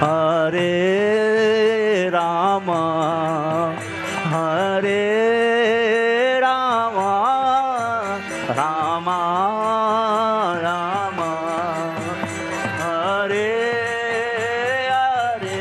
Hare Rama, Hare Rama, Rama Rama, Hare Hare,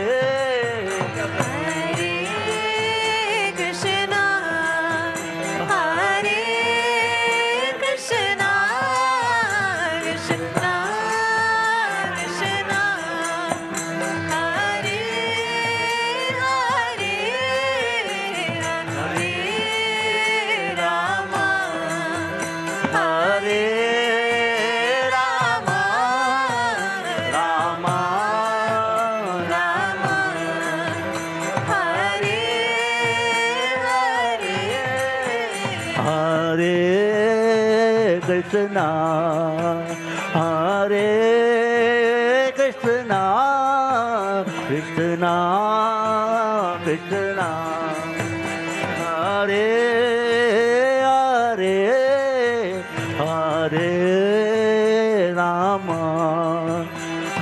Hare Krishna, Hare Krishna, Krishna Krishna, Hare Hare, Hare Rama,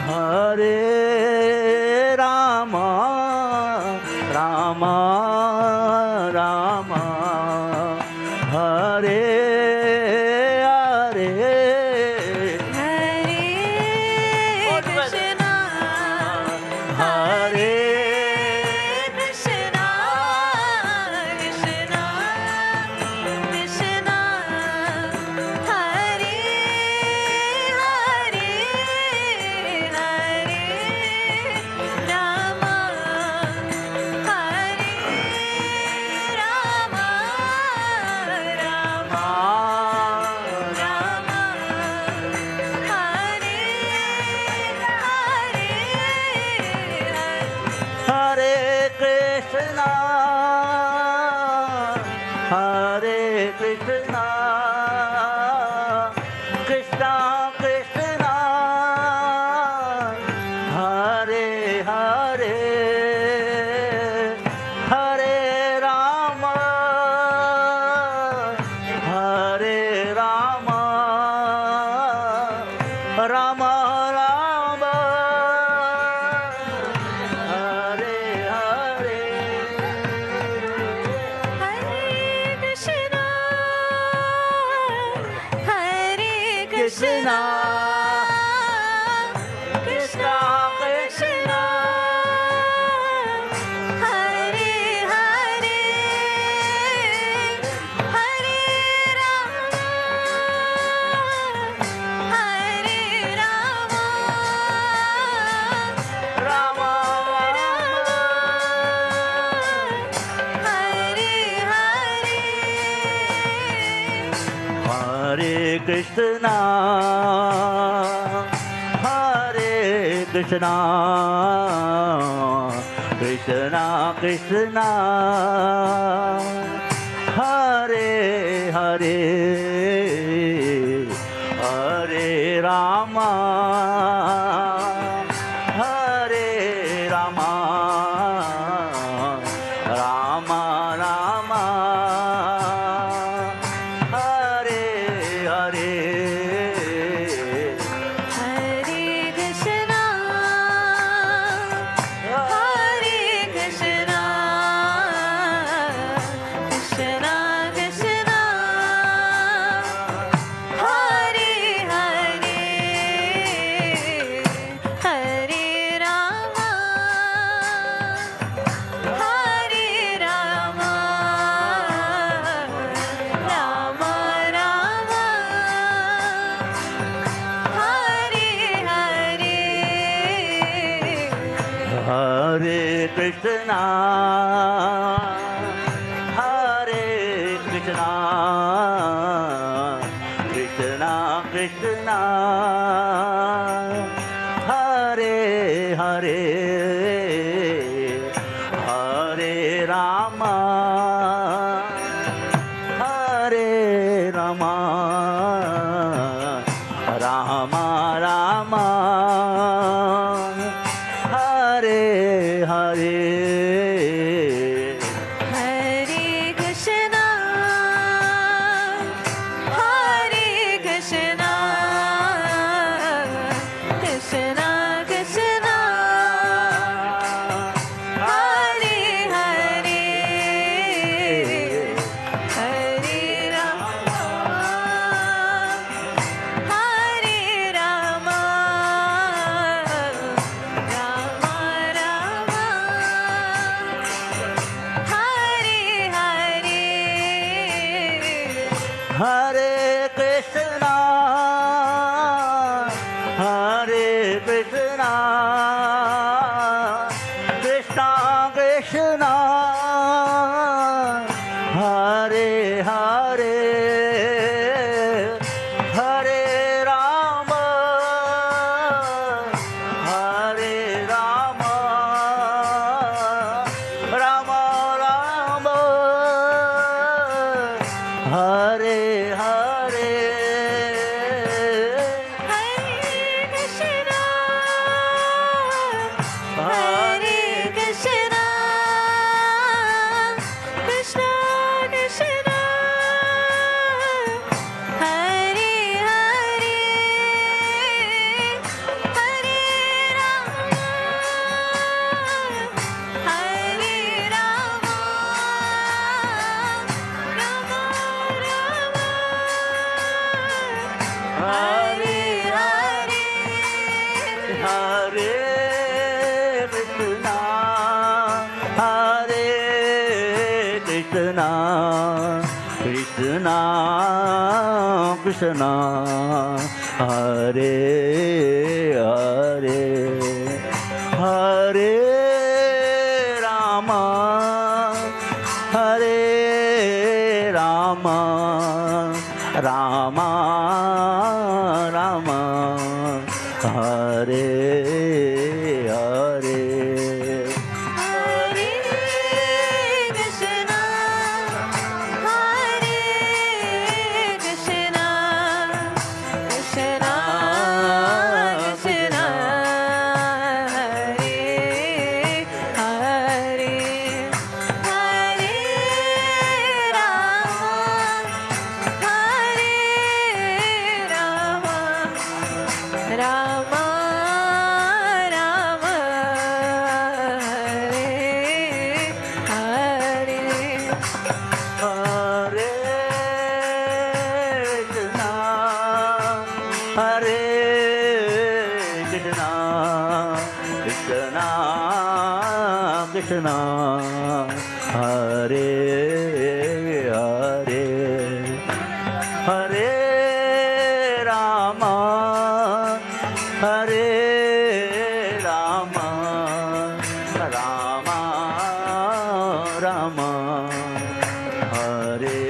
Hare Rama, Rama Rama, Hare Hare, Hare Krishna, Hare Krishna, Krishna Krishna, Hare Hare, Hare Rama, Hare Rama, Rama Rama, Hare Hare, Hare Krishna, Hare Krishna, Krishna Krishna, Hare Hare, Hare Rama, Hare Rama, Rama Rama, Hare Hare, Hare Krishna, Hare Krishna, Krishna Krishna, Hare Hare, Hare Rama, Hare Rama, Rama Rama, Hare Hare, Hare Krishna, Hare Krishna, Krishna Krishna, Hare Hare, Hare Rama, Hare Rama, Rama Hare Hare, Hare Krishna, Hare Krishna, Krishna Krishna, Hare Hare, Hare Rama, Hare Rama, Rama Rama, Hare Hare, Hare Krishna, Hare Krishna, Krishna Krishna, Hare Hare, Hare Rama, Hare Rama, Rama Rama, Hare Hare, Hare Krishna, Hare Krishna, Krishna Krishna, Hare Hare, Hare Rama, Hare Rama, Rama Rama, Hare Hare, Hare Krishna, Krishna, Hare Hare, Hare Rama, Hare Rama, Rama Rama, Hare Hare. Krishna Krishna Hare Hare Hare Rama Hare Rama Rama Rama Hare Hare Krishna Hare Hare Hare Rama Hare Rama Rama Rama Hare Hare Hare Krishna Hare Krishna Krishna Krishna Hare Hare Hare Rama Hare Rama Rama Rama Hare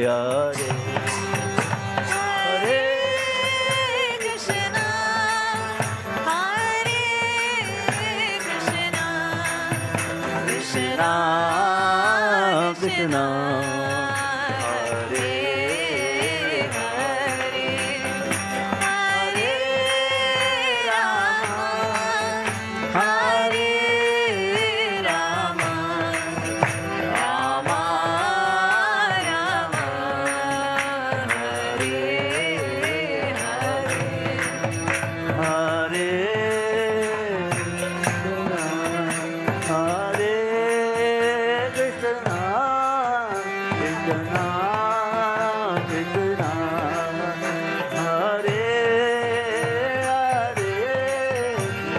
Hare Hare Krishna Krishna Krishna Hare Hare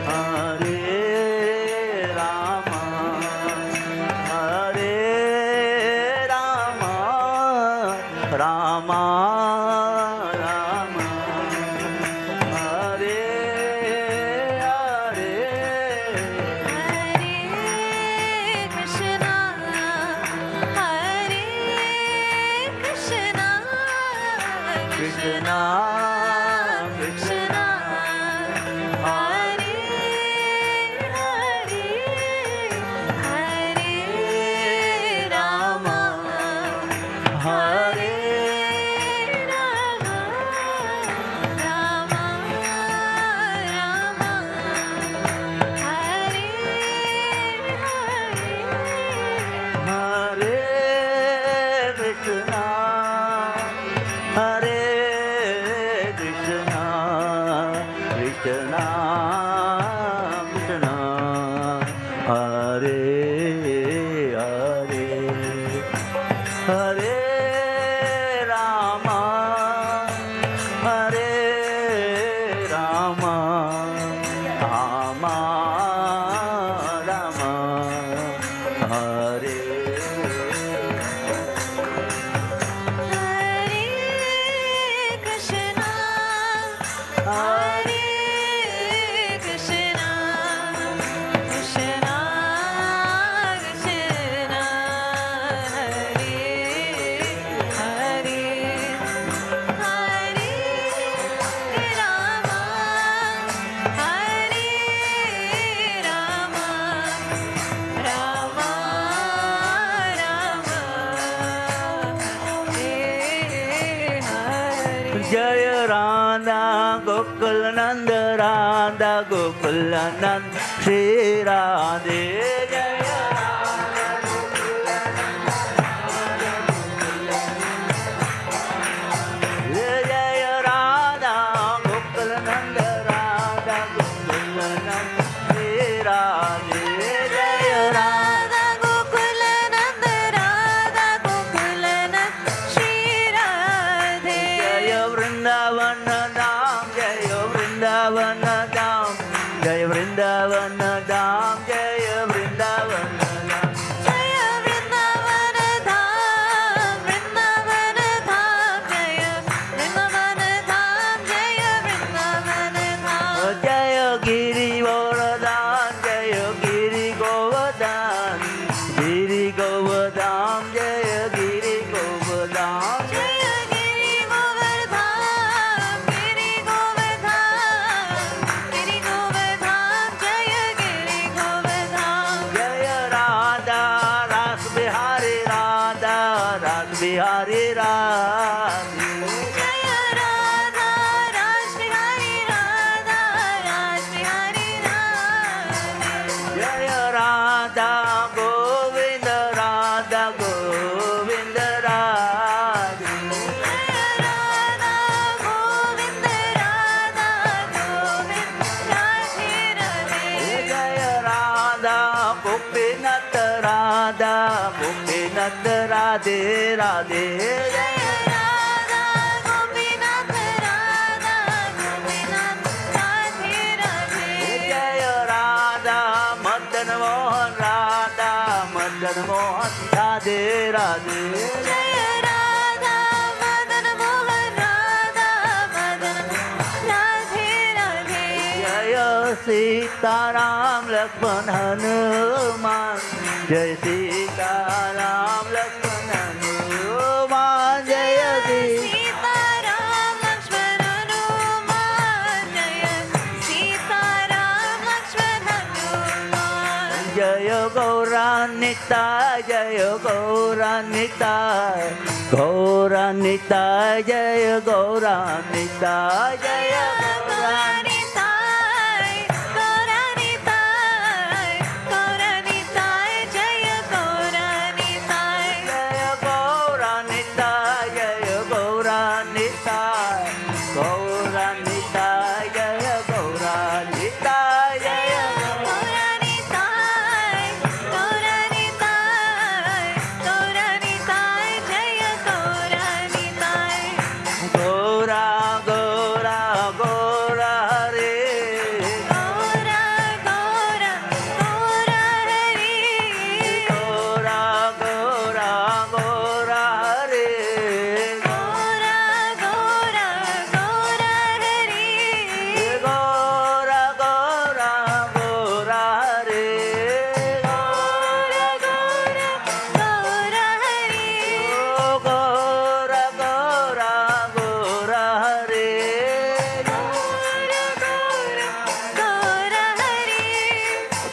Hare Rama Hare Rama Rama Rama Hare Hare Hare Krishna Hare Radha Gokul Nanda Radha Gokul Nanda Shri Radhe Jaya Jaya Radha Gokul Nanda Radha Gokul Nanda Shri Radhe Jaya Radha Jaya Vrindavan Dham Jaya Vrindavan Dham Jaya Vrindavan Dham Jaya Vrindavan Dham Jaya Giri Govardhan Jaya Giri Govardhan Giri Govardhan Jaya Giri Govardhan Jaya Radha Ras Bihari Radha Ras Bihari Radha Jaya Radha Govinda Radha Govinda Radha Jaya Radha Gopinath Radha Gopinath Radhe Radhe Jaya Radha Madan Mohan Radha Madan Mohan Radhe Radhe Jaya Sita Ram Lakshman Hanuman Jai Sita Ram Lakshman Hanuman Jaya Sita Jaya Gauranita Jaya Gauranita Gauranita Jaya Gauranita Jaya Gauranita Jaya Gauranita Jaya Gauranita Gauranita Jaya Gauranita Jaya Gora Gora Gora Hare Gora Gora Gora Gora Hare Gora Gora Gora Hare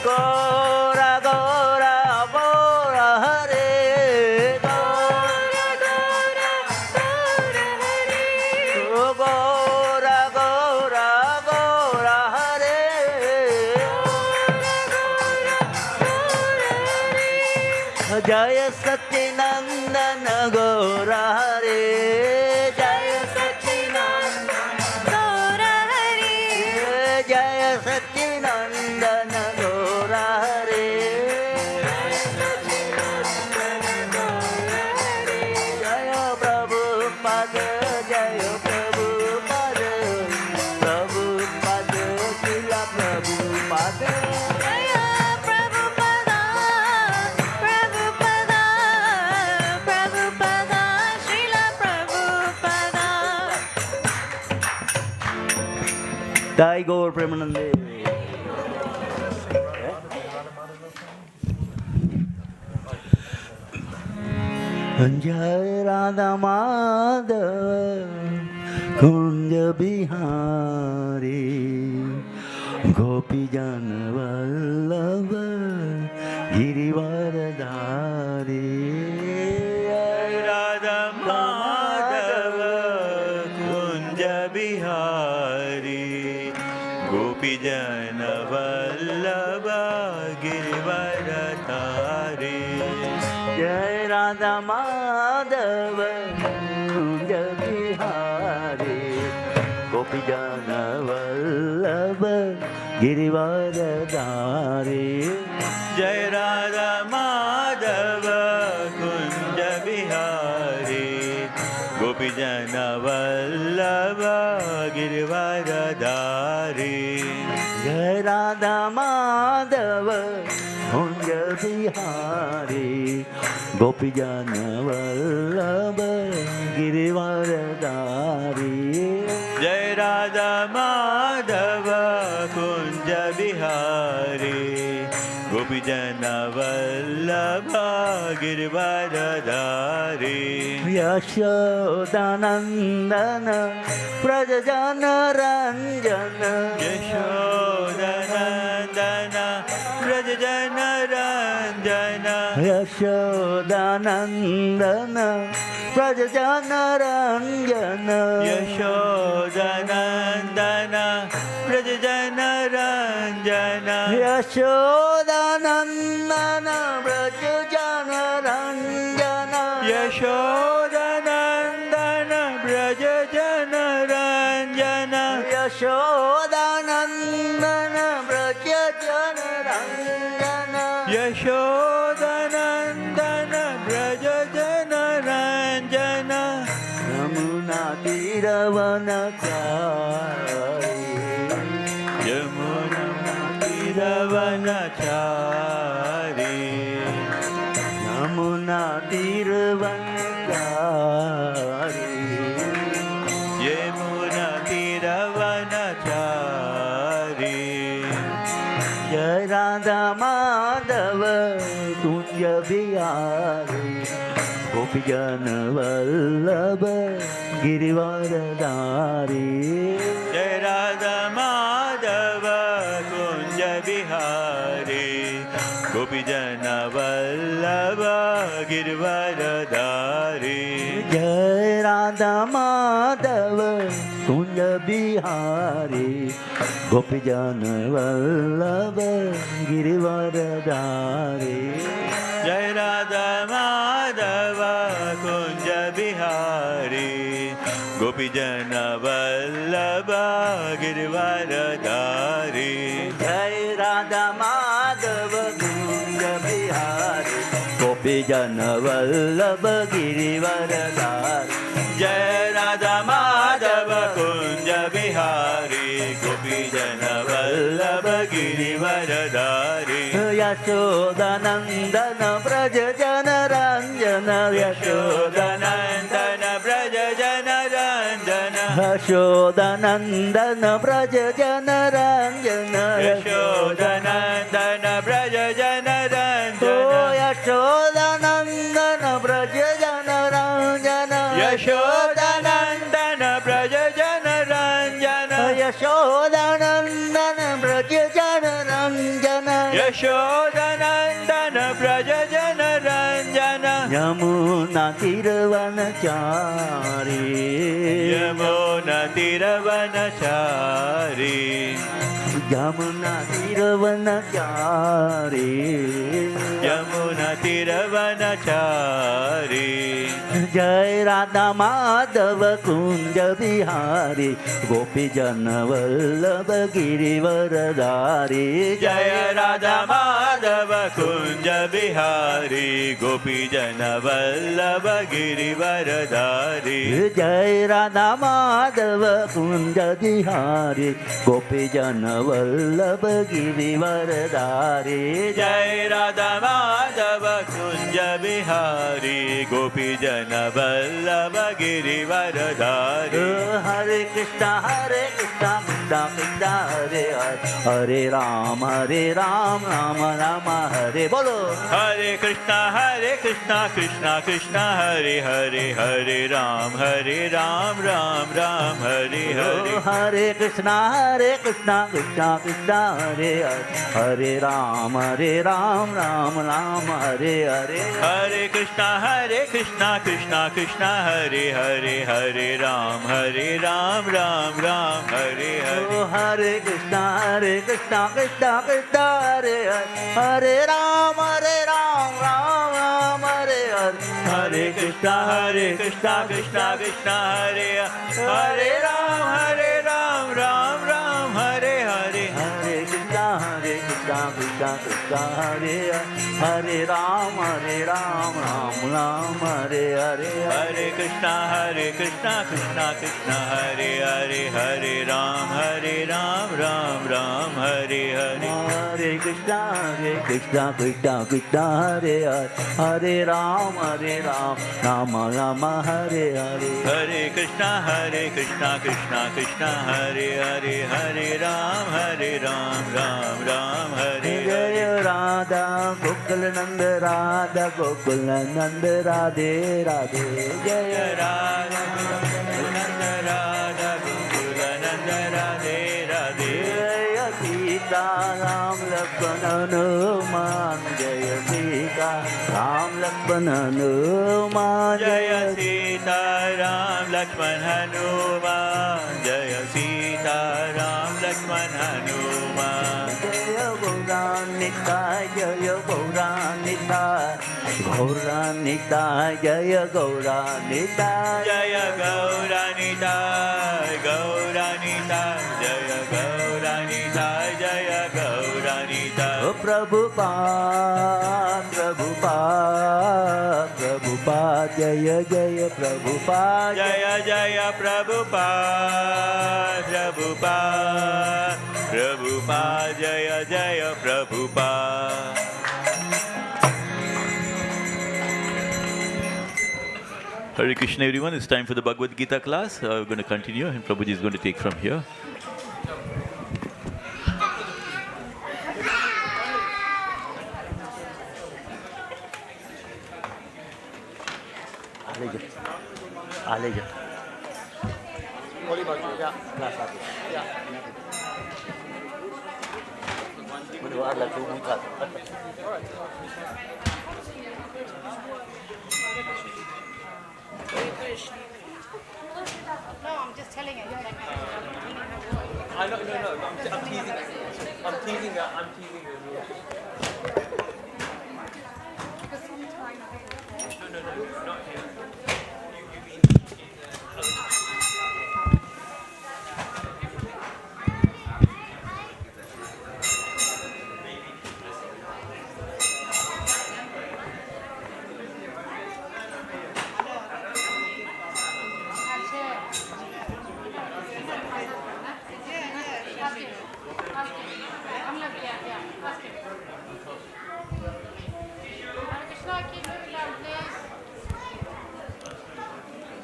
Gora Gora Gora Hare Gora Gora Gora Hare Gora Gora Gora Hare Jaya Satchidanand Gora Hare Jaya Jaya Satchidanand Gora Hare Jaya Prabhupada Jaya Prabhupada Prabhupada Srila Prabhupada Jai Gaur Premanande Jai Radha Madhava Kunja Bihari Gopi Jana Vallabha Girivaradhari Jai Radha Madhava Kunja Bihari धारी। जय राधा माधव कुंज बिहारी गोपी जन वल्लभ गिरिवरधारी। जय राधा माधव कुंज बिहारी गोपी जन वल्लभ गिरिवरधारी। जय राधा माधव कुंज बिहारी गोपी जन वल्लभ गिरिवरधारी। जय राधा माधव कुंज बिहारी गोपी जन वल्लभ गिरिवरधारी। यशोदानंदन व्रज जन रंजन। यशोदानंदन व्रज जन रंजन। यशोदानंदन व्रज जन रंजन। यशोदानंदन व्रज जन रंजन। यशोदानंदन व्रज जन रंजन। यशोदानंदन व्रज जन रंजन। यशोदानंदन व्रज जन रंजन। यशोदानंदन व्रज जन रंजन। यमुना तीरवनचारी। यमुना तीरवनचारी। यमुना तीरवनचारी। यमुना तीरवनचारी। जय राधा माधव कुंज बिहारी गोपी जन वल्लभ गिरिवरधारी। जय राधा माधव कुंज बिहारी गोपी जन वल्लभ गिरिवरधारी। जय राधा माधव कुंज बिहारी गोपी जन वल्लभ गिरिवरधारी। जय राधा माधव कुंज बिहारी गोपी जन वल्लभ गिरिवरधारी। जय राधा माधव कुंज बिहारी गोपी जन वल्लभ गिरिवरधारी। जय राधा माधव कुंज बिहारी गोपी जन वल्लभ गिरिवरधारी। यशोदानंदन व्रज जन रंजन। यशोदानंदन व्रज जन रंजन। यशोदानंदन व्रज जन रंजन। यशोदानंदन व्रज जन रंजन। यशोदानंदन व्रज जन रंजन। यशोदानंदन व्रज जन रंजन। यशोदानंदन व्रज जन रंजन। यशोदानंदन व्रज जन रंजन। यमुना तीरवनचारी। यमुना तीरवनचारी। यमुना तीरवनचारी। यमुना तीरवनचारी। जय राधा माधव कुंज बिहारी गोपी जन वल्लभ गिरिवरधारी। जय राधा माधव कुंज बिहारी गोपी जन वल्लभ गिरिवरधारी। जय राधा माधव कुंज बिहारी गोपी जन वल्लभ गिरिवरधारी। जय राधा माधव कुंज बिहारी गोपी जन वल्लभ गिरिवरधारी। हरे कृष्णा कृष्णा कृष्णा हरे हरे हरे राम राम राम हरे बोलो। हरे कृष्णा कृष्णा कृष्णा हरे हरे हरे राम राम राम हरे हरे। हरे कृष्णा कृष्णा कृष्णा हरे हरे राम राम राम हरे हरे। हरे कृष्णा कृष्णा कृष्णा हरे हरे हरे राम राम राम हरे हरे। हरे Krishna Krishna Krishna Hare Hare Ram Krishna Hare Krishna Krishna Krishna Hare Hare Ram Ram Ram Hare Hare Hare Krishna Krishna Krishna Hare Hare Ram Ram Ram Hare Hare Hare Krishna Krishna Krishna Hare Hare Ram Ram Ram Hare Hare Hare Krishna Krishna Krishna Hare Hare Ram Ram Hare Hare Hare Krishna Krishna Krishna Hare Ram Ram Hare Hare Jaya Radha Gokul Nanda Radha Gokul Nanda Radhe Radhe Jaya Radha Nanda Radha Gokula Nanda Radhe Radhe Jaya Sita Ram Lakshmana Hanuman Jaya Sita Ram Lakshmana Hanuman Jaya Sita Ram Lakshman Hanuman Jaya Sita Ram Lakshman Hanuman Jaya Gauranita Jaya Gauranita Gauranita Jaya Gauranita Jaya Gauranita Gauranita Jaya Gauranita Jaya Gauranita Prabhupada Prabhupada Prabhupada Jaya Jaya Prabhupada Jaya Jaya Prabhupada Prabhupada Prabhupada Jaya Jaya Prabhupada Hare Krishna everyone, it's time for the Bhagavad-gītā class. We're going to continue and Prabhuji is going to take from here. Aleja. No, I'm just telling it. I know, no, I'm teasing. I'm teasing her. No, not here.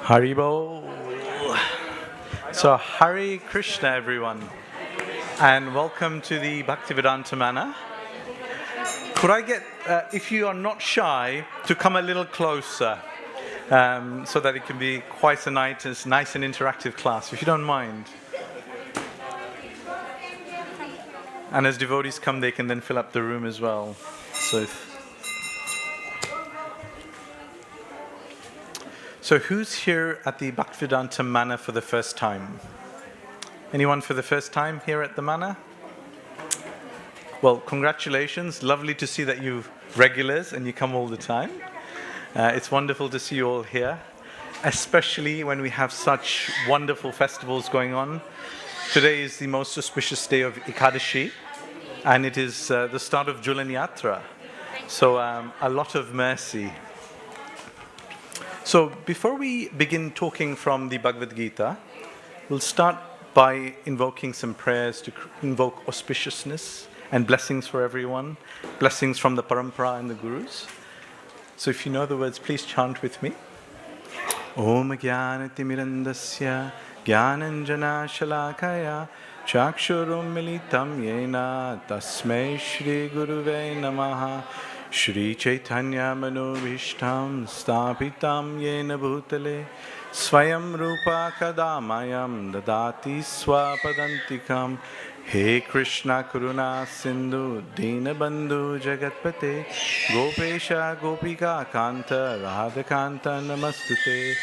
Haribo. So Hare Krishna everyone and welcome to the Bhaktivedanta Mana. Could I get, if you are not shy, to come a little closer so that it can be quite a nice and interactive class, if you don't mind. And as devotees come, they can then fill up the room as well. So who's here at the Bhaktivedanta Mana for the first time? Anyone for the first time here at the Mana? Well, congratulations. Lovely to see that you're regulars and you come all the time. It's wonderful to see you all here, especially when we have such wonderful festivals going on. Today is the most auspicious day of Ekadashi, and it is the start of Julan Yatra. So a lot of mercy. So before we begin talking from the Bhagavad-gītā, we'll start by invoking some prayers to invoke auspiciousness and blessings for everyone, blessings from the Parampara and the Gurus. So if you know the words, please chant with me. Om Jnanatimirandasya Jnananjana Shalakaya Chakshurum Militam Yena Tasmai Shri Guruve Namaha Shri Chaitanya Manobhishtam Stapitam Yena Bhutale Swayam Rupa Kadamayam Dadati Swapadantikam He Krishna Karuna Sindhu Dinabandhu Jagatpate Gopesha Gopika Kanta Radhakanta Namastute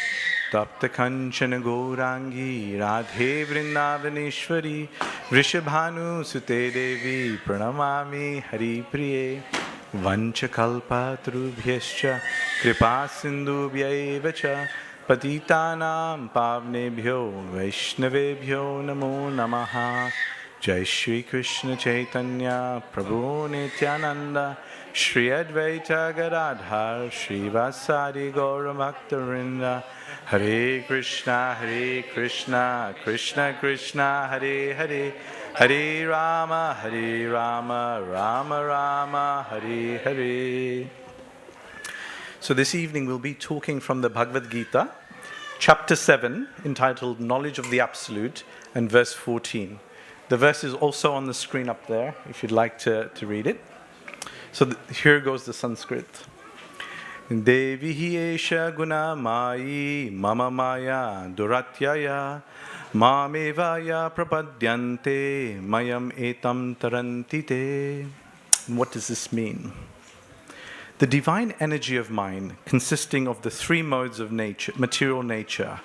Tapta Kanchana Gaurangi Radhe Vrindavaneshwari Vrishabhanu Sute Devi Pranamami Hari Priye vanchakalpatarubhyascha kripa sindhubhyaiva cha patitanam pavnebhyo vaishnavebhyo namo namaha. Jai Shri Krishna Chaitanya Prabhu Nityananda Shri Advaita Gadadhar Shri Vasadi Gaura Bhaktarinda. Hare Krishna Krishna Krishna Hare Hare, Hare Rama Rama Rama Hare Hare. So this evening we'll be talking from the Bhagavad-gītā, chapter 7, entitled Knowledge of the Absolute, and verse 14. The verse is also on the screen up there, if you'd like to read it. So here goes the Sanskrit. Devi hi esha guna mayi mama maya duratyaya mamevaya prapadyante mayam etam tarantite. What does this mean? The divine energy of mind, consisting of the three modes of nature, material nature,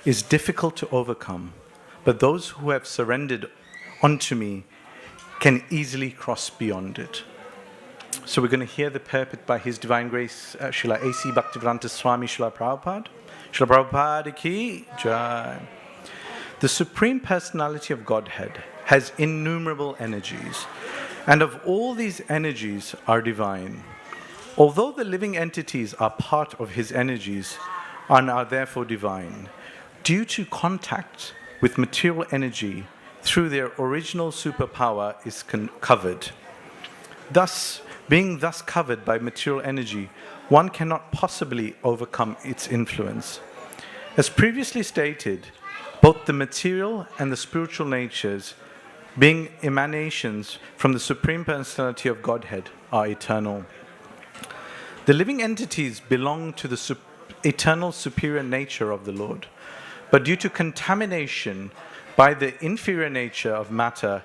is difficult to overcome, but those who have surrendered unto me can easily cross beyond it. So we're going to hear the purport by His Divine Grace, Srila A.C. Bhaktivedanta Swami Srila Prabhupada. Srila Prabhupada ki jai. The Supreme Personality of Godhead has innumerable energies, and of all these energies are divine. Although the living entities are part of His energies and are therefore divine, due to contact with material energy through their original superpower is covered. Thus, being thus covered by material energy, one cannot possibly overcome its influence. As previously stated, both the material and the spiritual natures, being emanations from the Supreme Personality of Godhead, are eternal. The living entities belong to the eternal superior nature of the Lord, but due to contamination by the inferior nature of matter,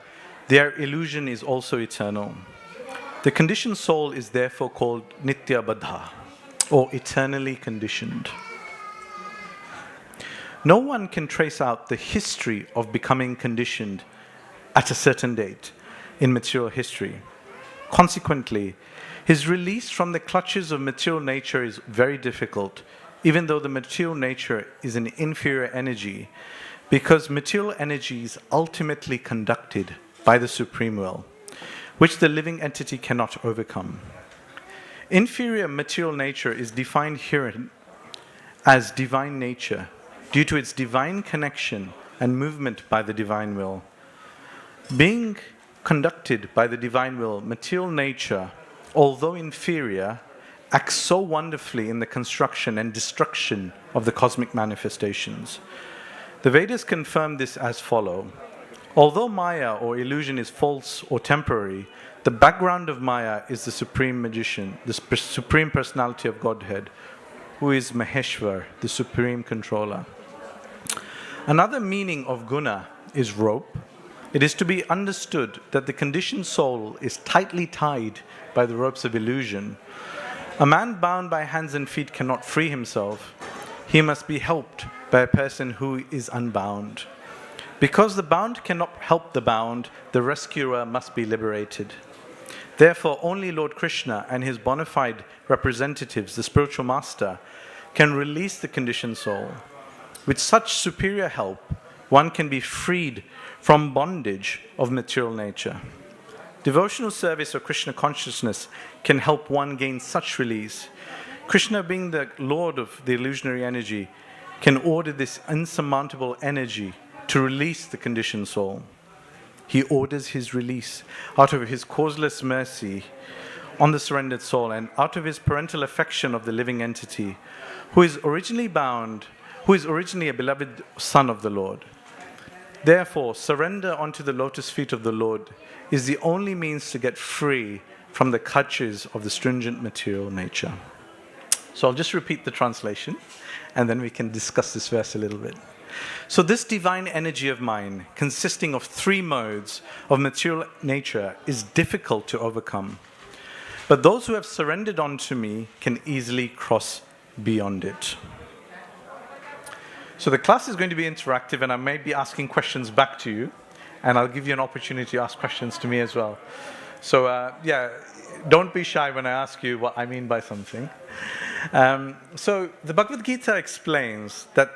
their illusion is also eternal. The conditioned soul is therefore called Nitya Baddha, or eternally conditioned. No one can trace out the history of becoming conditioned at a certain date in material history. Consequently, his release from the clutches of material nature is very difficult, even though the material nature is an inferior energy, because material energy is ultimately conducted by the Supreme Will, which the living entity cannot overcome. Inferior material nature is defined herein as divine nature, due to its divine connection and movement by the divine will. Being conducted by the divine will, material nature, although inferior, acts so wonderfully in the construction and destruction of the cosmic manifestations. The Vedas confirm this as follows. Although Maya or illusion is false or temporary, the background of Maya is the Supreme Magician, the Supreme Personality of Godhead, who is Maheshwar, the Supreme Controller. Another meaning of guna is rope. It is to be understood that the conditioned soul is tightly tied by the ropes of illusion. A man bound by hands and feet cannot free himself. He must be helped by a person who is unbound. Because the bound cannot help the bound, the rescuer must be liberated. Therefore, only Lord Krishna and his bona fide representatives, the spiritual master, can release the conditioned soul. With such superior help, one can be freed from bondage of material nature. Devotional service or Krishna consciousness can help one gain such release. Krishna, being the Lord of the illusionary energy, can order this insurmountable energy to release the conditioned soul. He orders his release out of his causeless mercy on the surrendered soul and out of his parental affection of the living entity, who is originally a beloved son of the Lord. Therefore, surrender unto the lotus feet of the Lord is the only means to get free from the clutches of the stringent material nature. So I'll just repeat the translation, and then we can discuss this verse a little bit. So this divine energy of mind, consisting of three modes of material nature, is difficult to overcome. But those who have surrendered unto me can easily cross beyond it. So the class is going to be interactive, and I may be asking questions back to you, and I'll give you an opportunity to ask questions to me as well. So, don't be shy when I ask you what I mean by something. So, the Bhagavad-gītā explains that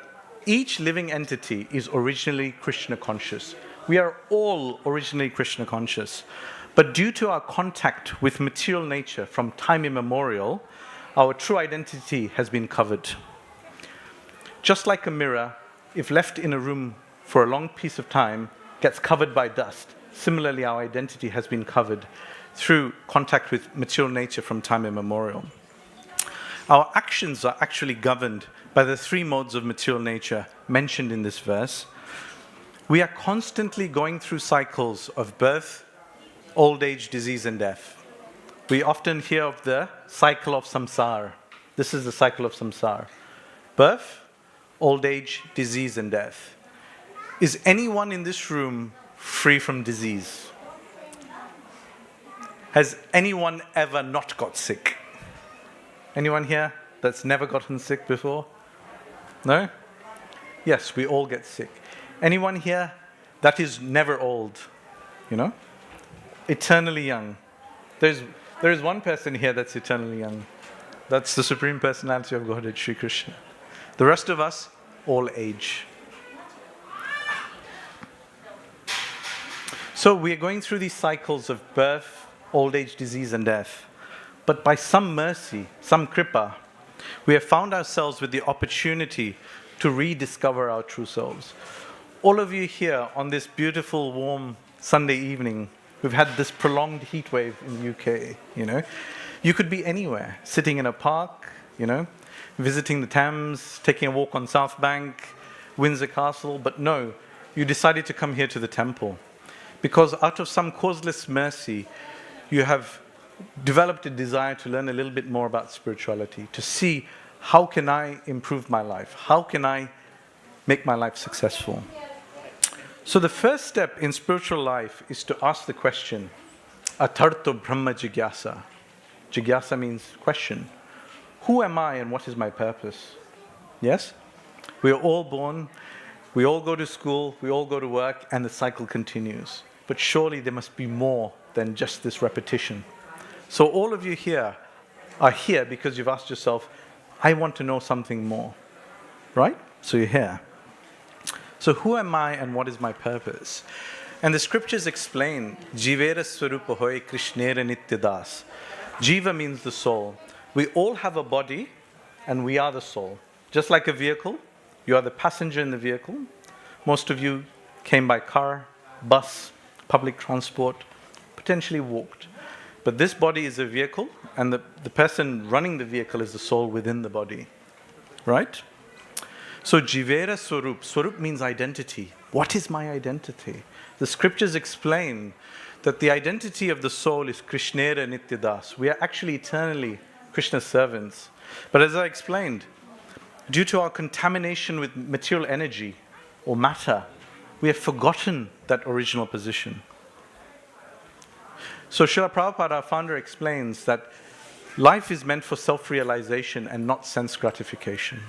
each living entity is originally Krishna conscious. We are all originally Krishna conscious. But due to our contact with material nature from time immemorial, our true identity has been covered. Just like a mirror, if left in a room for a long piece of time, gets covered by dust. Similarly, our identity has been covered through contact with material nature from time immemorial. Our actions are actually governed by the three modes of material nature mentioned in this verse. We are constantly going through cycles of birth, old age, disease, and death. We often hear of the cycle of samsara. This is the cycle of samsara. Birth, old age, disease, and death. Is anyone in this room free from disease? Has anyone ever not got sick? Anyone here that's never gotten sick before? No? Yes, we all get sick. Anyone here that is never old? You know? Eternally young. There is one person here that's eternally young. That's the Supreme Personality of Godhead, Sri Krishna. The rest of us, all age. So we are going through these cycles of birth, old age, disease, and death. But by some mercy, some kripa, we have found ourselves with the opportunity to rediscover our true selves. All of you here on this beautiful, warm Sunday evening, we've had this prolonged heat wave in the UK, you know. You could be anywhere, sitting in a park, you know, visiting the Thames, taking a walk on South Bank, Windsor Castle, but no, you decided to come here to the temple. Because out of some causeless mercy, you have developed a desire to learn a little bit more about spirituality, to see how can I improve my life? How can I make my life successful? So the first step in spiritual life is to ask the question, Atarto Brahma Jigyasa. Jigyasa means question. Who am I and what is my purpose? Yes? We are all born, we all go to school, we all go to work, and the cycle continues. But surely there must be more than just this repetition. So all of you here are here because you've asked yourself, I want to know something more. Right? So you're here. So who am I and what is my purpose? And the scriptures explain, Jivera Swarupa Hoy Krishnera Nityadas. Jiva means the soul. We all have a body and we are the soul. Just like a vehicle, you are the passenger in the vehicle. Most of you came by car, bus, public transport, potentially walked. But this body is a vehicle and the person running the vehicle is the soul within the body. Right? So Jivera Swarup. Swarup means identity. What is my identity? The scriptures explain that the identity of the soul is Krishnera Nityadas. We are actually eternally Krishna's servants. But as I explained, due to our contamination with material energy or matter, we have forgotten that original position. So Srila Prabhupada, our founder, explains that life is meant for self-realization and not sense gratification.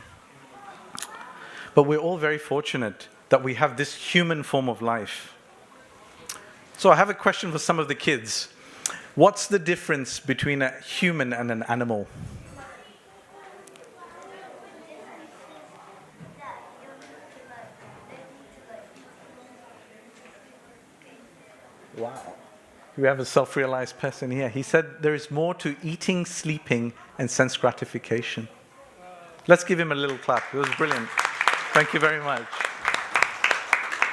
But we're all very fortunate that we have this human form of life. So I have a question for some of the kids. What's the difference between a human and an animal? Wow. We have a self-realized person here. He said there is more to eating, sleeping, and sense gratification. Let's give him a little clap. It was brilliant. Thank you very much.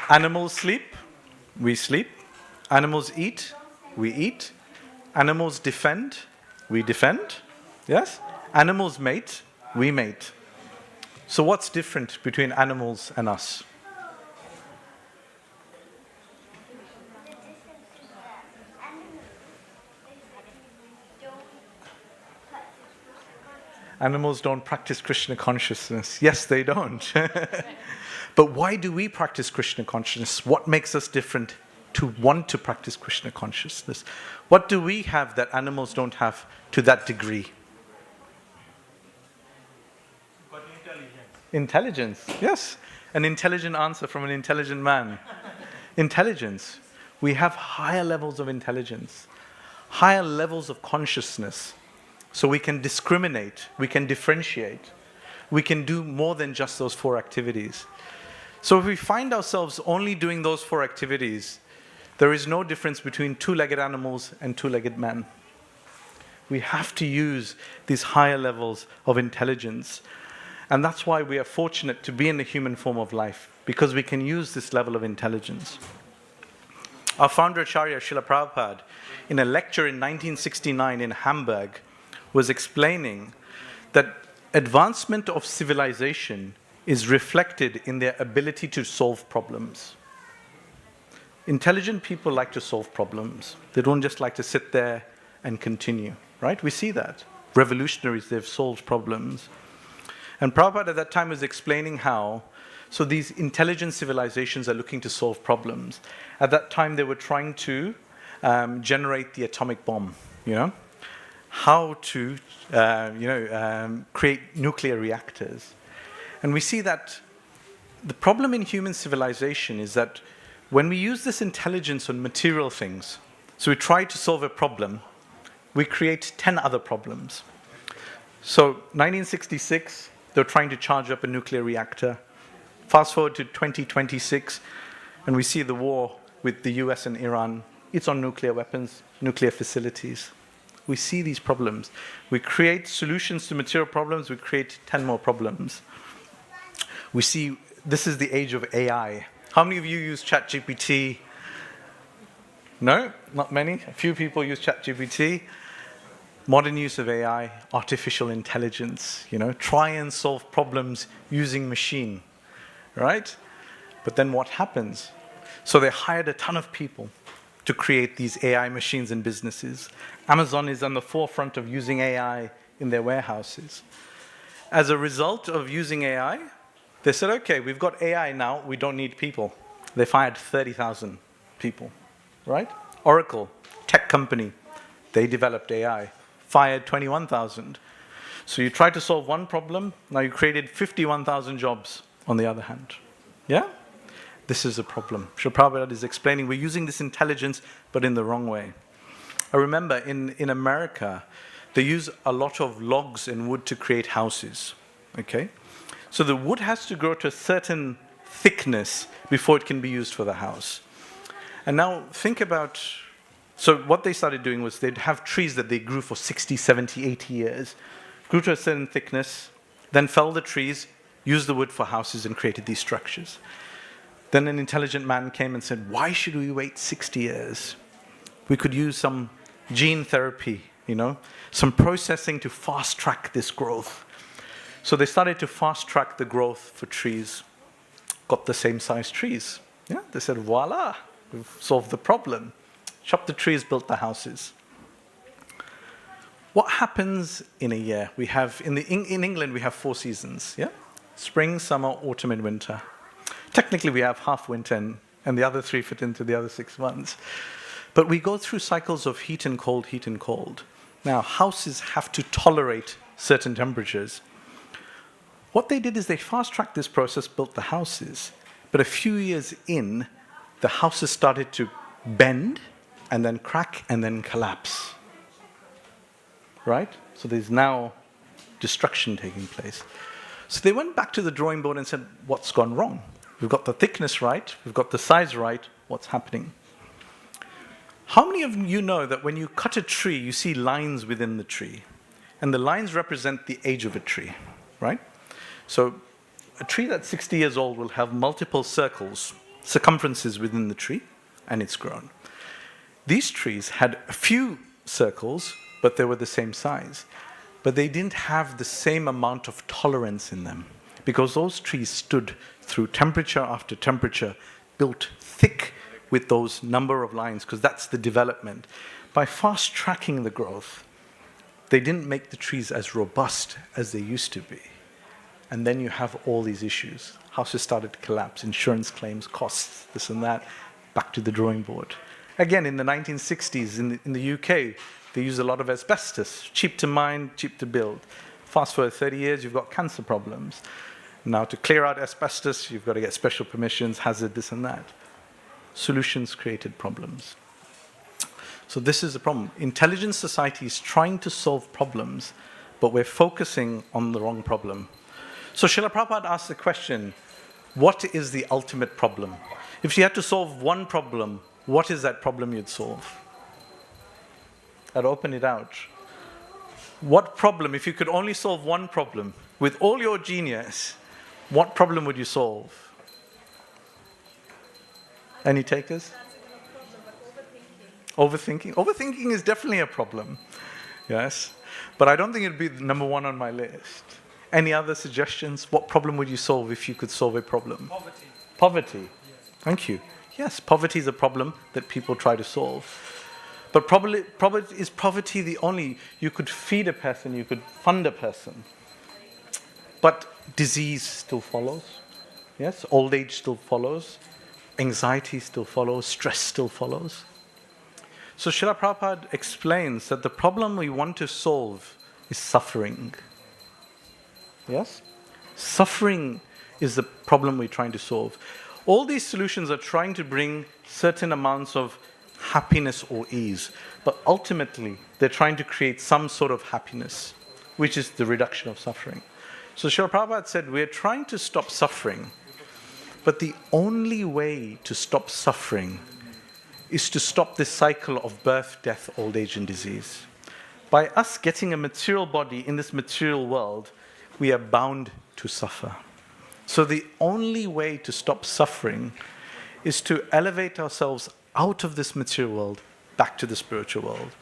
Animals sleep, we sleep. Animals eat, we eat. Animals defend, we defend. Yes? Animals mate, we mate. So what's different between animals and us? Animals don't practice Krishna consciousness. Yes, they don't. But why do we practice Krishna consciousness? What makes us different to want to practice Krishna consciousness? What do we have that animals don't have to that degree? But intelligence. Intelligence, yes. An intelligent answer from an intelligent man. Intelligence. We have higher levels of intelligence. higher levels of consciousness, so we can discriminate, we can differentiate, we can do more than just those 4 activities. So if we find ourselves only doing those 4 activities, there is no difference between 2-legged animals and 2-legged men. We have to use these higher levels of intelligence. And that's why we are fortunate to be in the human form of life, because we can use this level of intelligence. Our founder Acharya Srila Prabhupada, in a lecture in 1969 in Hamburg, was explaining that advancement of civilization is reflected in their ability to solve problems. Intelligent people like to solve problems. They don't just like to sit there and continue, right? We see that. Revolutionaries, they've solved problems. And Prabhupada at that time was explaining how, so these intelligent civilizations are looking to solve problems. At that time, they were trying to generate the atomic bomb, how to create nuclear reactors. And we see that the problem in human civilization is that when we use this intelligence on material things, so we try to solve a problem, we create 10 other problems. So 1966, they're trying to charge up a nuclear reactor. Fast forward to 2026, and we see the war with the US and Iran. It's on nuclear weapons, nuclear facilities. We see these problems. We create solutions to material problems, we create 10 more problems. We see this is the age of AI. How many of you use ChatGPT? No? Not many? A few people use ChatGPT. Modern use of AI, artificial intelligence, try and solve problems using machine, right? But then what happens? So they hired a ton of people to create these AI machines and businesses. Amazon is on the forefront of using AI in their warehouses. As a result of using AI, they said, okay, we've got AI now, we don't need people. They fired 30,000 people, right? Oracle, tech company, they developed AI, fired 21,000. So you tried to solve one problem, now you created 51,000 jobs on the other hand. Yeah? This is a problem. Srila Prabhupada is explaining we're using this intelligence, but in the wrong way. I remember in America, they use a lot of logs and wood to create houses, okay? So the wood has to grow to a certain thickness before it can be used for the house. And now think about, so what they started doing was they'd have trees that they grew for 60, 70, 80 years, grew to a certain thickness, then fell the trees, used the wood for houses and created these structures. Then an intelligent man came and said, why should we wait 60 years? We could use some gene therapy, some processing to fast track this growth. So they started to fast track the growth for trees, got the same size trees. Yeah, they said, voila, we've solved the problem. Chopped the trees, built the houses. What happens in a year? We have, in England, we have 4 seasons, yeah? Spring, summer, autumn, and winter. Technically, we have half winter, and the other 3 fit into the other 6 months. But we go through cycles of heat and cold, heat and cold. Now, houses have to tolerate certain temperatures. What they did is they fast-tracked this process, built the houses. But a few years in, the houses started to bend, and then crack, and then collapse. Right? So there's now destruction taking place. So they went back to the drawing board and said, what's gone wrong? We've got the thickness right, we've got the size right, what's happening? How many of you know that when you cut a tree, you see lines within the tree? And the lines represent the age of a tree, right? So a tree that's 60 years old will have multiple circles, circumferences within the tree, and it's grown. These trees had a few circles, but they were the same size. But they didn't have the same amount of tolerance in them, because those trees stood through temperature after temperature, built thick with those number of lines, because that's the development. By fast-tracking the growth, they didn't make the trees as robust as they used to be. And then you have all these issues. Houses started to collapse, insurance claims, costs, this and that, back to the drawing board. Again, in the 1960s, in the UK, they used a lot of asbestos, cheap to mine, cheap to build. Fast forward 30 years, you've got cancer problems. Now, to clear out asbestos, you've got to get special permissions, hazard, this and that. Solutions created problems. So this is the problem. Intelligent society is trying to solve problems, but we're focusing on the wrong problem. So Srila Prabhupada asked the question, what is the ultimate problem? If you had to solve one problem, what is that problem you'd solve? I'd open it out. What problem, if you could only solve one problem, with all your genius, what problem would you solve? Any takers? Overthinking. Overthinking is definitely a problem. Yes. But I don't think it'd be number one on my list. Any other suggestions? What problem would you solve if you could solve a problem? Poverty. Poverty. Yes. Thank you. Yes, poverty is a problem that people try to solve. But is poverty the only? You could feed a person, you could fund a person. But disease still follows. Yes, old age still follows. Anxiety still follows. Stress still follows. So Srila Prabhupada explains that the problem we want to solve is suffering. Yes? Suffering is the problem we're trying to solve. All these solutions are trying to bring certain amounts of happiness or ease, but ultimately they're trying to create some sort of happiness, which is the reduction of suffering. So Srila Prabhupada said, we're trying to stop suffering, but the only way to stop suffering is to stop this cycle of birth, death, old age, and disease. By us getting a material body in this material world, we are bound to suffer. So the only way to stop suffering is to elevate ourselves out of this material world back to the spiritual world.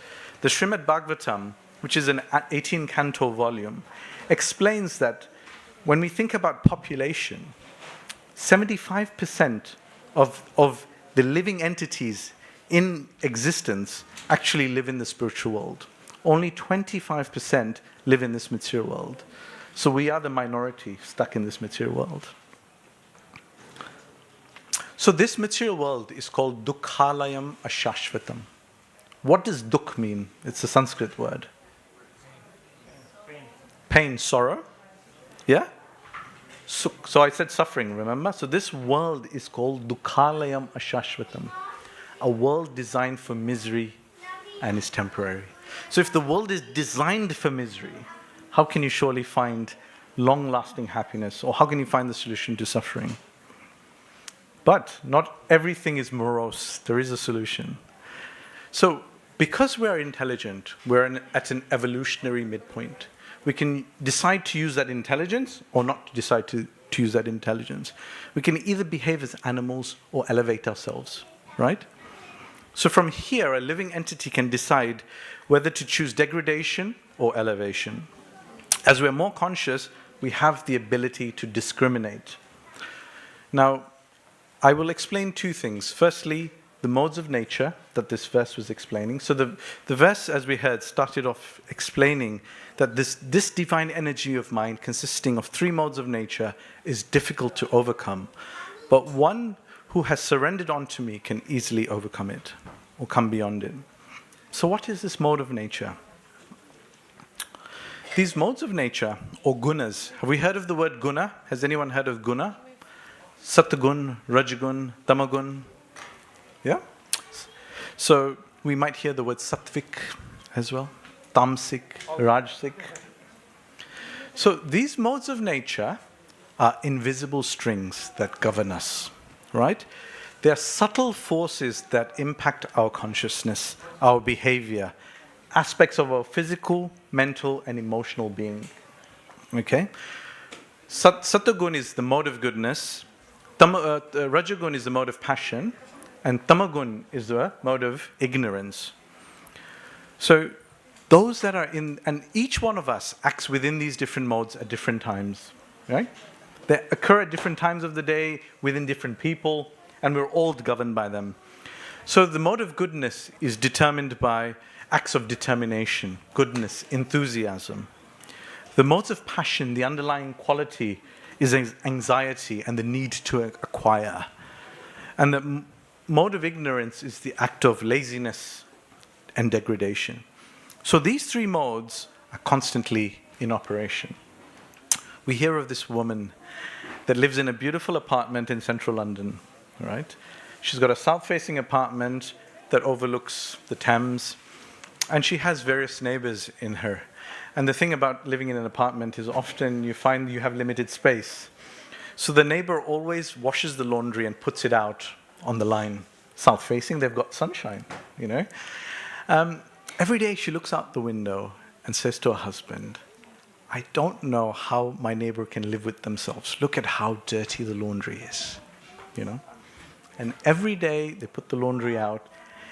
The Srimad Bhagavatam, which is an 18-canto volume, explains that when we think about population, 75% of the living entities in existence actually live in the spiritual world. Only 25% live in this material world. So we are the minority stuck in this material world. So this material world is called Dukkhalayam Ashashvatam. What does dukh mean? It's a Sanskrit word. Pain, sorrow. Yeah? So I said suffering, remember? So this world is called Dukkhalayam Ashashvatam. A world designed for misery and is temporary. So if the world is designed for misery, how can you surely find long-lasting happiness? Or how can you find the solution to suffering? But not everything is morose. There is a solution. So because we are intelligent, we're at an evolutionary midpoint. We can decide to use that intelligence or not decide to use that intelligence. We can either behave as animals or elevate ourselves, right? So from here, a living entity can decide whether to choose degradation or elevation. As we're more conscious, we have the ability to discriminate. Now, I will explain two things. Firstly, the modes of nature that this verse was explaining. So the verse, as we heard, started off explaining that this divine energy of mind, consisting of three modes of nature, is difficult to overcome. But one who has surrendered onto me can easily overcome it or come beyond it. So what is this mode of nature? These modes of nature, or gunas, have we heard of the word guna? Has anyone heard of guna? Satagun, Rajagun, Tamagun. Yeah? So we might hear the word sattvic as well. Tamsic, Rajasic. So these modes of nature are invisible strings that govern us, right? They are subtle forces that impact our consciousness, our behavior, aspects of our physical, mental, and emotional being. Okay? Satagun is the mode of goodness. Rajagun is the mode of passion. And Tamagun is the mode of ignorance. So those that are in, and each one of us acts within these different modes at different times, right? They occur at different times of the day, within different people, and we're all governed by them. So the mode of goodness is determined by acts of determination, goodness, enthusiasm. The modes of passion, the underlying quality, is anxiety and the need to acquire. And the mode of ignorance is the act of laziness and degradation. So these three modes are constantly in operation. We hear of this woman that lives in a beautiful apartment in central London, right? She's got a south-facing apartment, that overlooks the Thames, and she has various neighbors in her. And the thing about living in an apartment is often you find you have limited space. So the neighbor always washes the laundry and puts it out on the line. South facing, they've got sunshine, you know. Every day she looks out the window and says to her husband, I don't know how my neighbor can live with themselves. Look at how dirty the laundry is, you know. And every day they put the laundry out,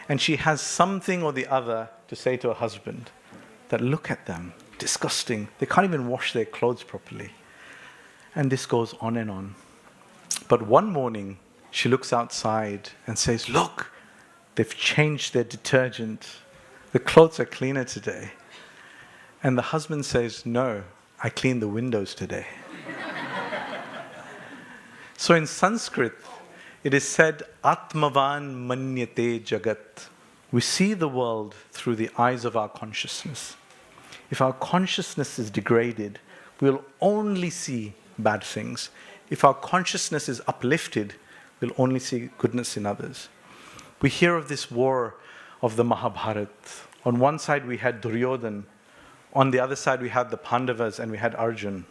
and she has something or the other to say to her husband that look at them, disgusting. They can't even wash their clothes properly. And this goes on and on. But one morning, she looks outside and says, look, they've changed their detergent. The clothes are cleaner today. And the husband says, no, I cleaned the windows today. So in Sanskrit, it is said, Atmavan manyate jagat. We see the world through the eyes of our consciousness. If our consciousness is degraded, we'll only see bad things. If our consciousness is uplifted, we'll only see goodness in others. We hear of this war of the Mahabharata. On one side we had Duryodhana, on the other side we had the Pandavas and we had Arjun.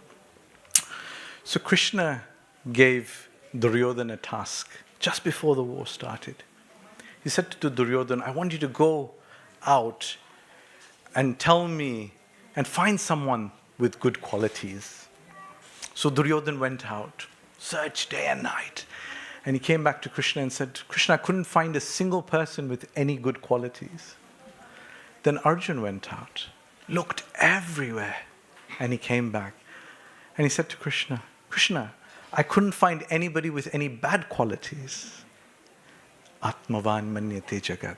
So Krishna gave Duryodhana a task just before the war started. He said to Duryodhana, I want you to go out and tell me and find someone with good qualities. So Duryodhana went out, searched day and night. And he came back to Krishna and said, Krishna, I couldn't find a single person with any good qualities. Then Arjun went out, looked everywhere, and he came back. And he said to Krishna, Krishna, I couldn't find anybody with any bad qualities. Atmavan manyate jagat.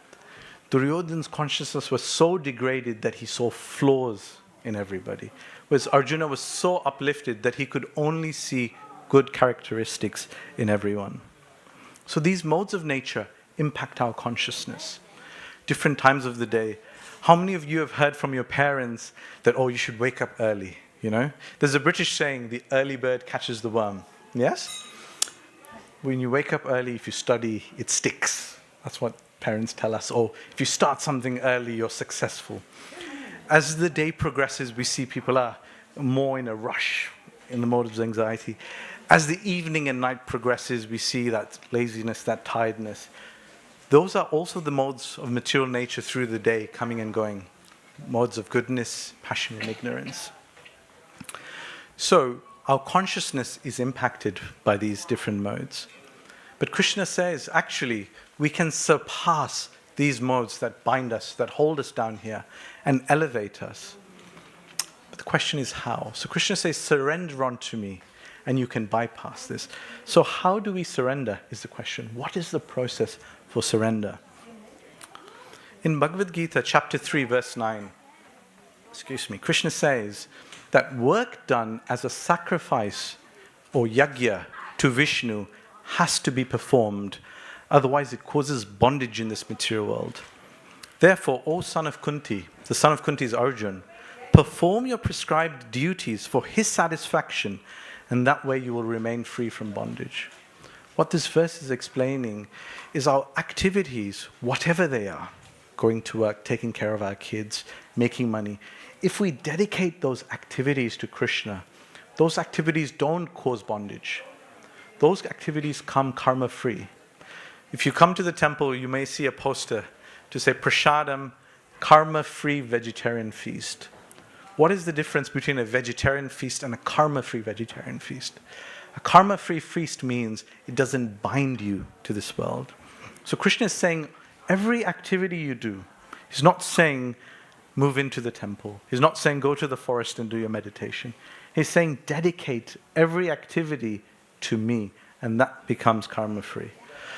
Duryodhana's consciousness was so degraded that he saw flaws in everybody. Whereas Arjuna was so uplifted that he could only see good characteristics in everyone. So these modes of nature impact our consciousness. Different times of the day. How many of you have heard from your parents that, oh, you should wake up early, you know? There's a British saying, the early bird catches the worm. Yes? When you wake up early, if you study, it sticks. That's what parents tell us. Oh, if you start something early, you're successful. As the day progresses, we see people are more in a rush, in the mode of anxiety. As the evening and night progresses, we see that laziness, that tiredness. Those are also the modes of material nature through the day, coming and going. Modes of goodness, passion, and ignorance. So, our consciousness is impacted by these different modes. But Krishna says, actually, we can surpass these modes that bind us, that hold us down here, and elevate us. But the question is how? So Krishna says, surrender unto me, and you can bypass this. So how do we surrender is the question. What is the process for surrender? In Bhagavad-gītā, chapter 3, verse 9, Krishna says that work done as a sacrifice or yajna to Vishnu has to be performed. Otherwise, it causes bondage in this material world. Therefore, O son of Kunti, the son of Kunti is Arjun, perform your prescribed duties for his satisfaction, and that way you will remain free from bondage. What this verse is explaining is our activities, whatever they are, going to work, taking care of our kids, making money. If we dedicate those activities to Krishna, those activities don't cause bondage. Those activities come karma-free. If you come to the temple, you may see a poster to say, Prasadam, karma-free vegetarian feast. What is the difference between a vegetarian feast and a karma-free vegetarian feast? A karma-free feast means it doesn't bind you to this world. So Krishna is saying, every activity you do, he's not saying, move into the temple. He's not saying, go to the forest and do your meditation. He's saying, dedicate every activity to me, and that becomes karma-free.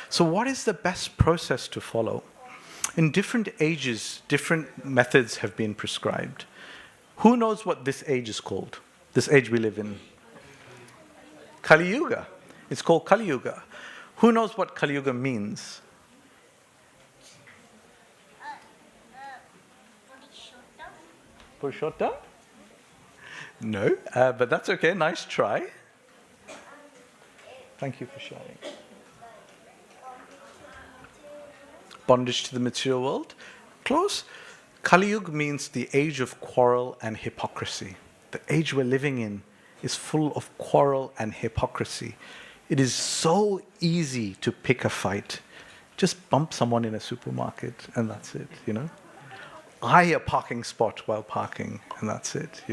So what is the best process to follow? In different ages, different methods have been prescribed. Who knows what this age is called? This age we live in? Kali Yuga. It's called Kali Yuga. Who knows what Kali Yuga means? Purushottam? No, but that's okay. Nice try. Thank you for sharing. bondage to the material world. Close. Kali Yuga means the age of quarrel and hypocrisy. The age we're living in is full of quarrel and hypocrisy. It is so easy to pick a fight. Just bump someone in a supermarket and that's it, Eye a parking spot while parking and that's it,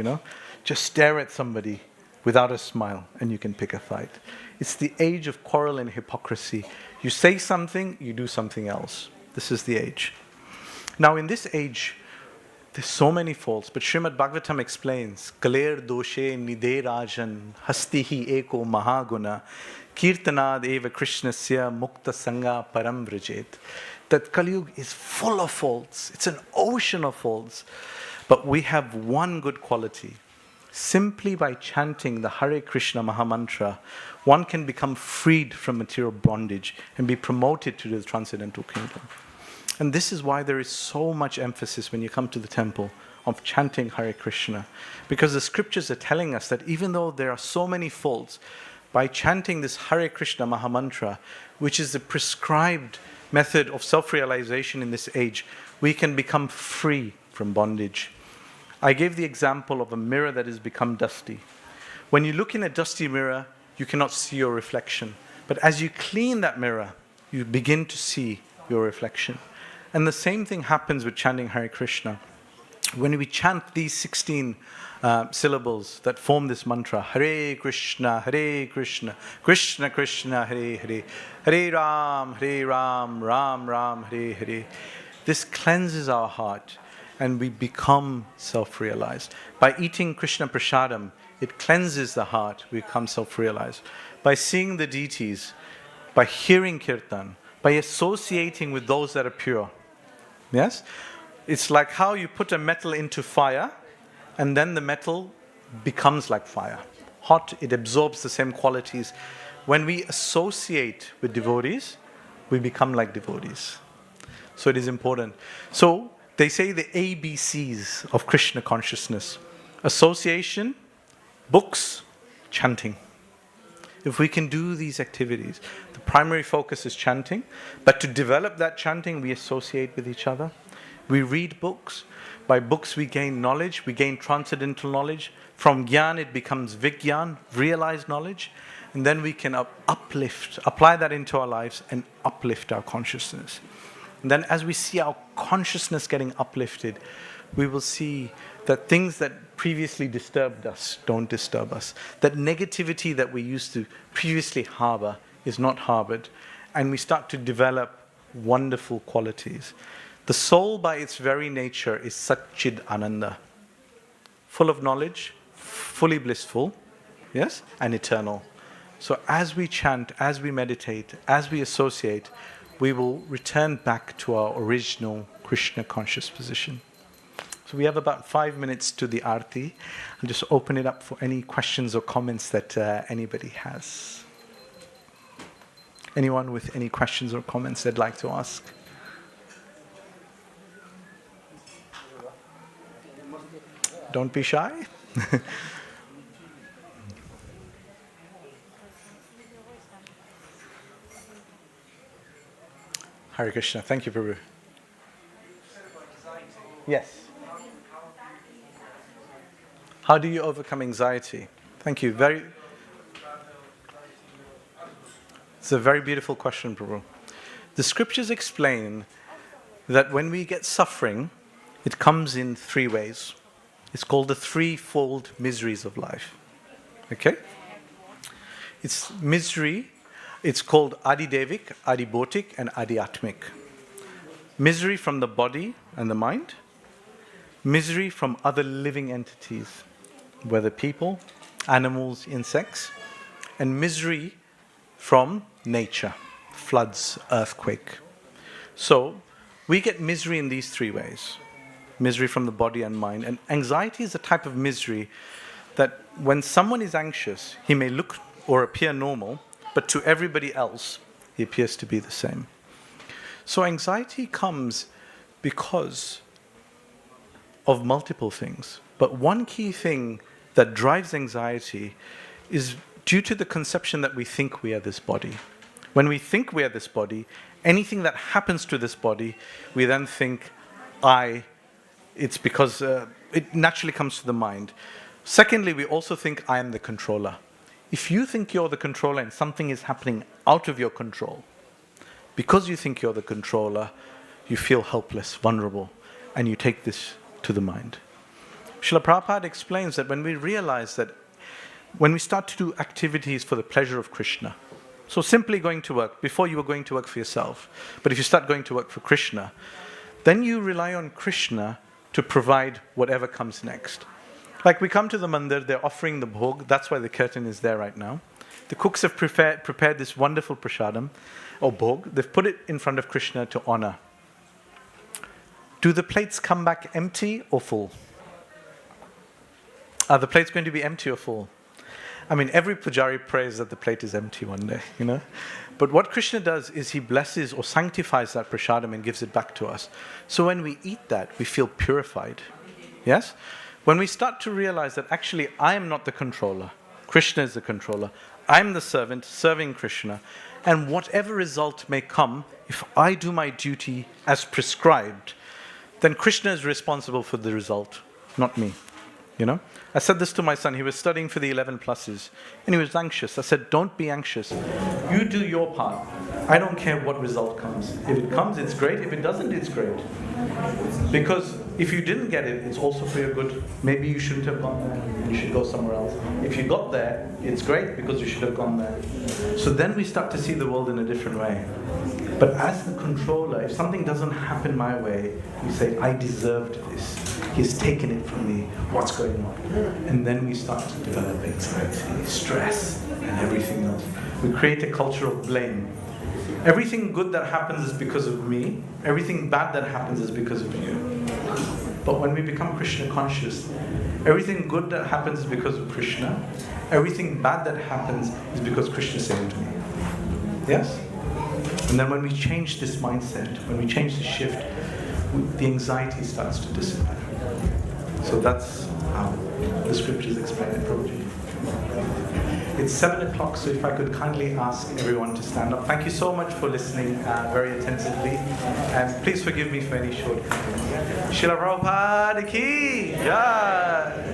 Just stare at somebody without a smile and you can pick a fight. It's the age of quarrel and hypocrisy. You say something, you do something else. This is the age. Now in this age, there's so many faults, but Srimad Bhagavatam explains, Kaler doshe nide rajan hastihi eko mahaguna kirtanad eva krishnasya mukta sangha param vrajet. That Kali Yuga is full of faults. It's an ocean of faults. But we have one good quality. Simply by chanting the Hare Krishna Mahamantra, one can become freed from material bondage and be promoted to the transcendental kingdom. And this is why there is so much emphasis when you come to the temple of chanting Hare Krishna. Because the scriptures are telling us that even though there are so many faults, by chanting this Hare Krishna Mahamantra, which is the prescribed method of self-realization in this age, we can become free from bondage. I gave the example of a mirror that has become dusty. When you look in a dusty mirror, you cannot see your reflection. But as you clean that mirror, you begin to see your reflection. And the same thing happens with chanting Hare Krishna. When we chant these 16 syllables that form this mantra, Hare Krishna, Krishna Krishna, Hare Hare, Hare Ram, Ram Ram, Hare Hare. This cleanses our heart and we become self-realized. By eating Krishna Prasadam, it cleanses the heart, we become self-realized. By seeing the deities, by hearing Kirtan, by associating with those that are pure. Yes? It's like how you put a metal into fire and then the metal becomes like fire. Hot, it absorbs the same qualities. When we associate with devotees, we become like devotees. So it is important. So they say the ABCs of Krishna consciousness: association, books, chanting. If we can do these activities, the primary focus is chanting, but to develop that chanting, we associate with each other. We read books. By books, we gain knowledge. We gain transcendental knowledge. From Gyan, it becomes Vigyan, realized knowledge. And then we can uplift, apply that into our lives and uplift our consciousness. And then as we see our consciousness getting uplifted, we will see that things that previously disturbed us don't disturb us. That negativity that we used to previously harbor is not harbored. And we start to develop wonderful qualities. The soul by its very nature is Satchid Ananda. Full of knowledge, fully blissful, yes, and eternal. So as we chant, as we meditate, as we associate, we will return back to our original Krishna conscious position. So we have about 5 minutes to the Aarti. I'll just open it up for any questions or comments that anybody has. Anyone with any questions or comments they'd like to ask? Don't be shy. Hare Krishna. Thank you, Prabhu. Yes. How do you overcome anxiety? Thank you. It's a very beautiful question, Prabhu. The scriptures explain that when we get suffering, it comes in 3 ways. It's called the threefold miseries of life. Okay? It's misery. It's called Adidevik, Adibhotik, and Adiatmik. Misery from the body and the mind. Misery from other living entities, whether people, animals, insects. And misery from nature, floods, earthquake. So, we get misery in these 3 ways. Misery from the body and mind. And anxiety is a type of misery that when someone is anxious, he may look or appear normal, but to everybody else, he appears to be the same. So anxiety comes because of multiple things. But one key thing that drives anxiety is due to the conception that we think we are this body. When we think we are this body, anything that happens to this body, we then think, it's because it naturally comes to the mind. Secondly, we also think, I am the controller. If you think you're the controller and something is happening out of your control, because you think you're the controller, you feel helpless, vulnerable, and you take this to the mind. Srila Prabhupada explains that when we realize that when we start to do activities for the pleasure of Krishna, so simply going to work, before you were going to work for yourself, but if you start going to work for Krishna, then you rely on Krishna to provide whatever comes next. Like we come to the mandir, they're offering the bhog, that's why the curtain is there right now. The cooks have prepared this wonderful prasadam, or bhog, they've put it in front of Krishna to honor. Do the plates come back empty or full? Are the plates going to be empty or full? I mean, every pujari prays that the plate is empty one day, you know. But what Krishna does is he blesses or sanctifies that prasadam and gives it back to us. So when we eat that, we feel purified. Yes? When we start to realize that actually I am not the controller, Krishna is the controller, I'm the servant serving Krishna, and whatever result may come, if I do my duty as prescribed, then Krishna is responsible for the result, not me. You know, I said this to my son. He was studying for the 11 pluses and he was anxious. I said, don't be anxious. You do your part. I don't care what result comes. If it comes, it's great. If it doesn't, it's great. Because if you didn't get it, it's also for your good. Maybe you shouldn't have gone there. You should go somewhere else. If you got there, it's great because you should have gone there. So then we start to see the world in a different way. But as the controller, if something doesn't happen my way, we say, I deserved this. He's taken it from me. What's going on? And then we start to develop anxiety, stress, and everything else. We create a culture of blame. Everything good that happens is because of me. Everything bad that happens is because of you. But when we become Krishna conscious, everything good that happens is because of Krishna. Everything bad that happens is because Krishna saved me. Yes? And then when we change this mindset, when we change the shift, the anxiety starts to disappear. So that's how the scriptures explain it, Prabhuji. It's 7 o'clock, so if I could kindly ask everyone to stand up. Thank you so much for listening very attentively. And please forgive me for any shortcomings. Srila Prabhupada ki jai.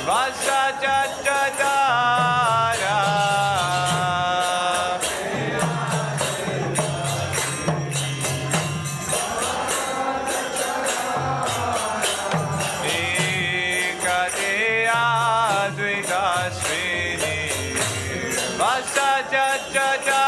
Vasajajadara Ekadeya Dvaita Srini Vasajajadara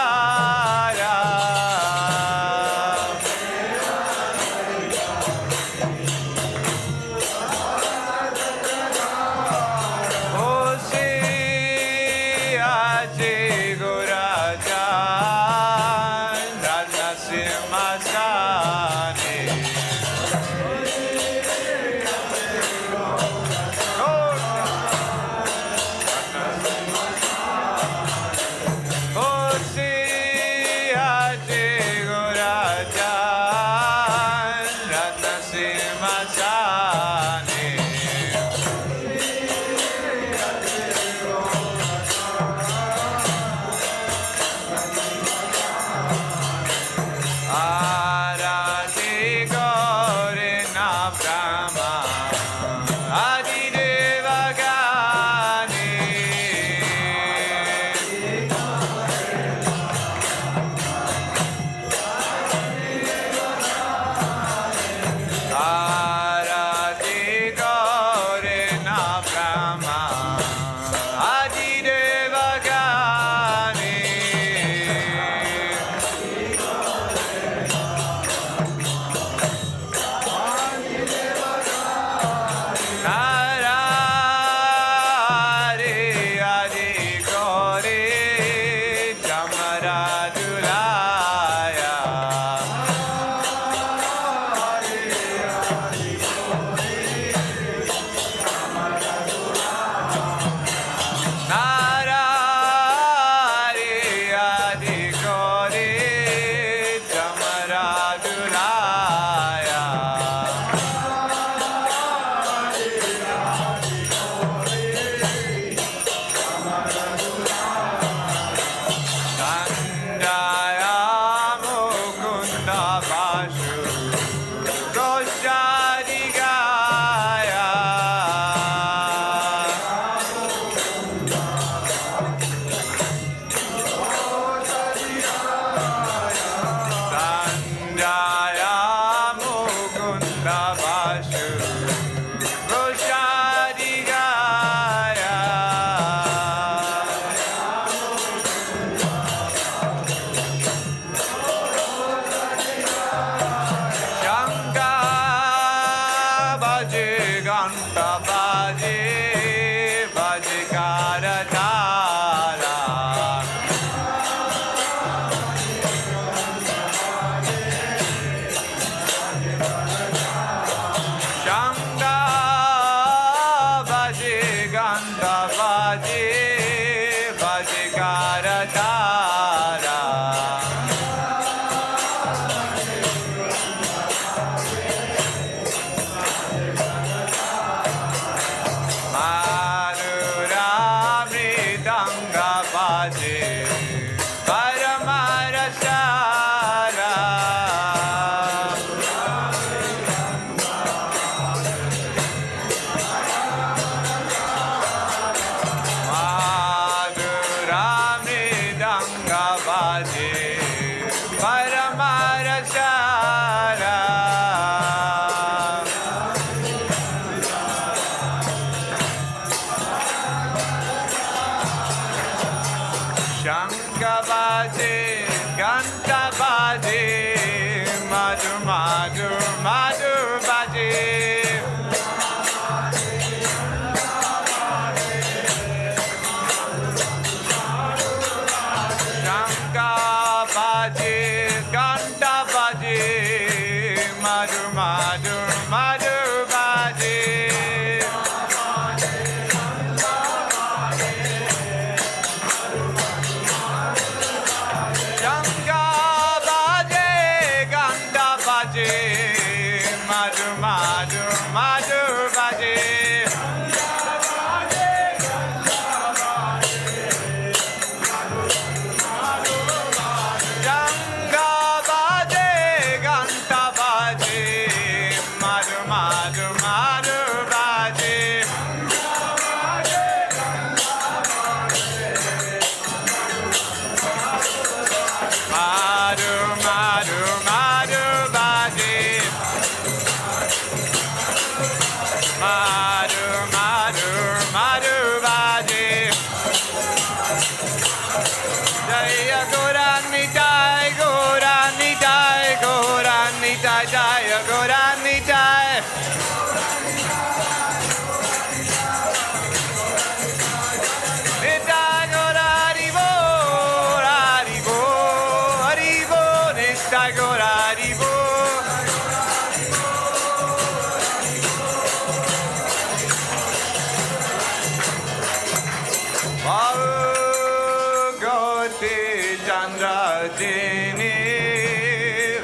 Gajini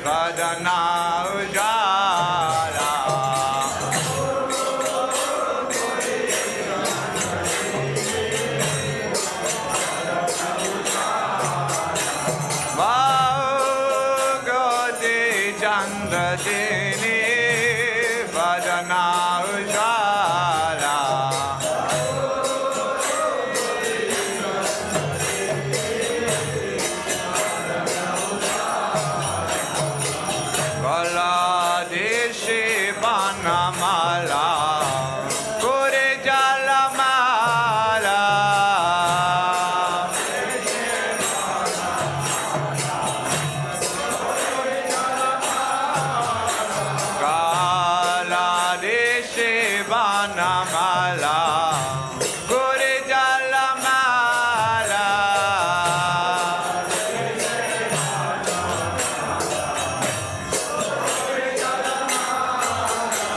Vadana Ujala Bhagavad-gītā Chandradini Vadana Ujala Baladeshi Banamala Kure Jalamala Baladeshi Banamala Kure Jalamala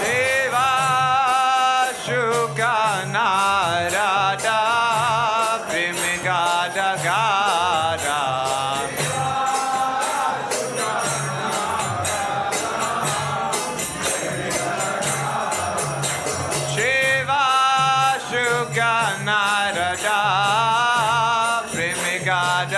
Deva Shuka Narada Primigada Gada Shiva Shuka Narada Primigada